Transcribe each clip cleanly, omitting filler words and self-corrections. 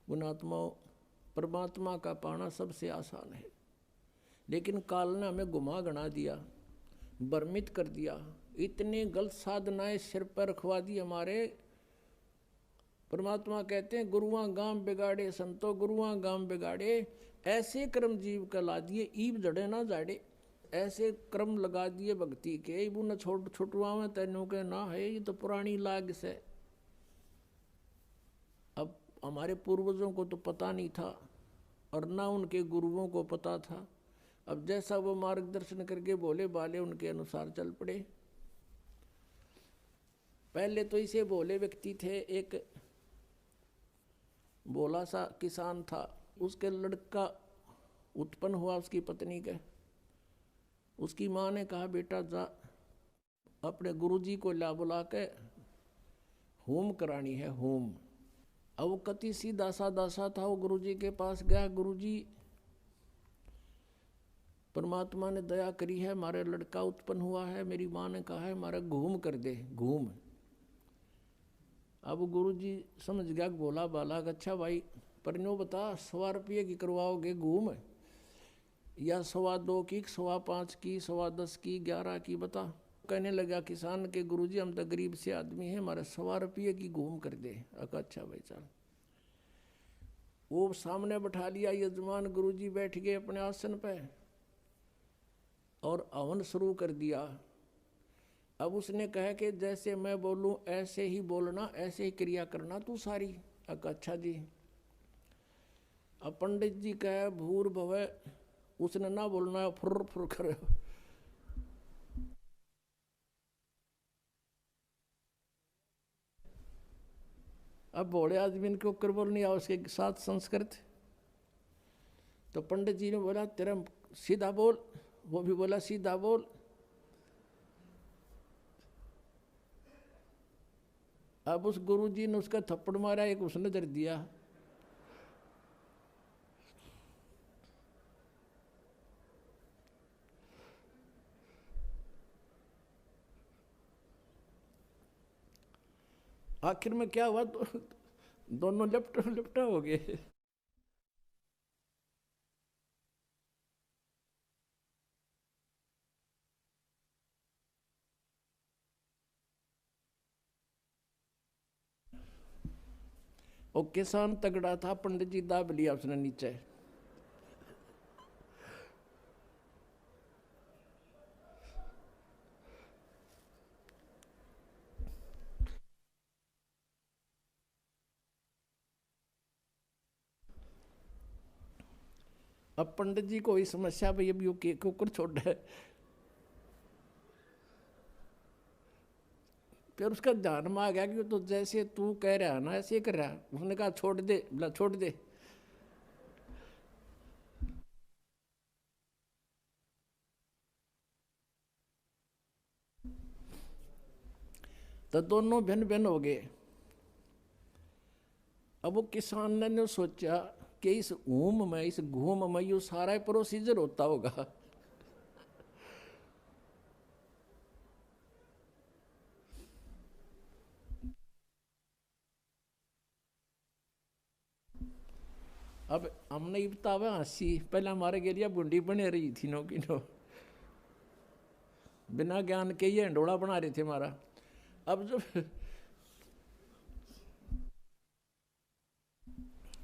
उन आत्माओं परमात्मा का पाना सबसे आसान है, लेकिन काल ने हमें गुमा गना दिया, भ्रमित कर दिया, इतनी गलत साधनाएं सिर पर रखवा दी हमारे। परमात्मा कहते हैं गुरुआं गांव बिगाड़े संतो गुरुआं गांव बिगाड़े, ऐसे कर्म जीव का ला दिए ईब जड़े ना जाड़े, ऐसे क्रम लगा दिए भक्ति के, इबू न छोट छुटवा में तेनों के ना है, ये तो पुरानी लाग से। अब हमारे पूर्वजों को तो पता नहीं था और ना उनके गुरुओं को पता था। अब जैसा वो मार्गदर्शन करके बोले बाले उनके अनुसार चल पड़े। पहले तो इसे भोले व्यक्ति थे, एक भोला सा किसान था, उसके लड़का उत्पन्न हुआ उसकी पत्नी के। उसकी माँ ने कहा बेटा जा अपने गुरुजी को ला बुला के होम करानी है, होम। अब वो कति सीधा साधा सा था, वो गुरुजी के पास गया, गुरुजी परमात्मा ने दया करी है, हमारे लड़का उत्पन्न हुआ है, मेरी माँ ने कहा है हमारा घूम कर दे, घूम। अब गुरुजी समझ गया बोला बाला, अच्छा भाई पर नो बता 100 रुपये की करवाओगे घूम, या 2.25 की, 5.25 की, 10.25 की, 11 की, बता। कहने लगा किसान के गुरुजी हम तो गरीब से आदमी हैं, हमारे 100 रुपये की घूम कर दे। अच्छा भाई चल। वो सामने बैठा लिया यजमान, गुरुजी बैठ गए अपने आसन पे और हवन शुरू कर दिया। अब उसने कहा कि जैसे मैं बोलूं ऐसे ही बोलना, ऐसे ही क्रिया करना तू सारी। अच्छा जी। अब पंडित जी कहे भूर भवे, उसने ना बोलना है, फुर फुर करे। अब भोले आदमी को कर बोलनी आ उसके साथ संस्कृत। तो पंडित जी ने बोला तेरा सीधा बोल, वो भी बोला सीधा बोल। अब उस गुरुजी ने उसका थप्पड़ मारा, एक उसने दर दिया। आखिर में क्या हुआ, दोनों लिपटा हो गए। और किसान तगड़ा था, पंडित जी दाब लिया उसने नीचे। अब पंडित जी को ही समस्या भाई अब यू के कुकर छोड़ है। फिर उसका ध्यान में आ गया कि तो जैसे तू कह रहा है ना ऐसे ही कर रहा है। उसने कहा छोड़ दे, बोला छोड़ दे। तो दोनों भिन्न भिन्न हो गए। अब वो किसान ने सोचा कि इस ऊम में, इस घूम में यू सारा प्रोसीजर होता होगा। अब हमने बतावा हंसी, पहले हमारे के लिए बुंडी बने रही थी नो की नो, बिना ज्ञान के ये हंडोड़ा बना रहे थे हमारा। अब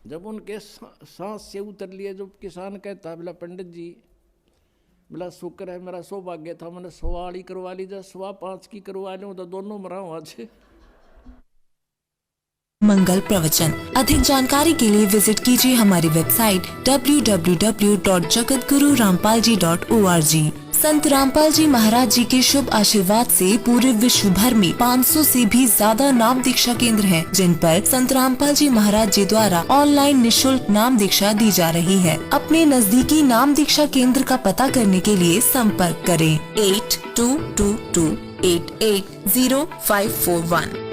जब उनके सांस से उतर लिए, जो किसान कहता बोला पंडित जी, बोला शुक्र है मेरा सौभाग्य था, मैंने 100 वाली करवा ली, जब 5.25 की करवा लूँ तो दोनों मराऊँ आज। मंगल प्रवचन। अधिक जानकारी के लिए विजिट कीजिए हमारी वेबसाइट www.jagatgururampalji.org। संत रामपाल जी महाराज जी के शुभ आशीर्वाद से पूरे विश्व भर में 500 से भी ज्यादा नाम दीक्षा केंद्र हैं, जिन पर संत रामपाल जी महाराज जी द्वारा ऑनलाइन निशुल्क नाम दीक्षा दी जा रही है। अपने नजदीकी नाम दीक्षा केंद्र का पता करने के लिए संपर्क करें 8222880541।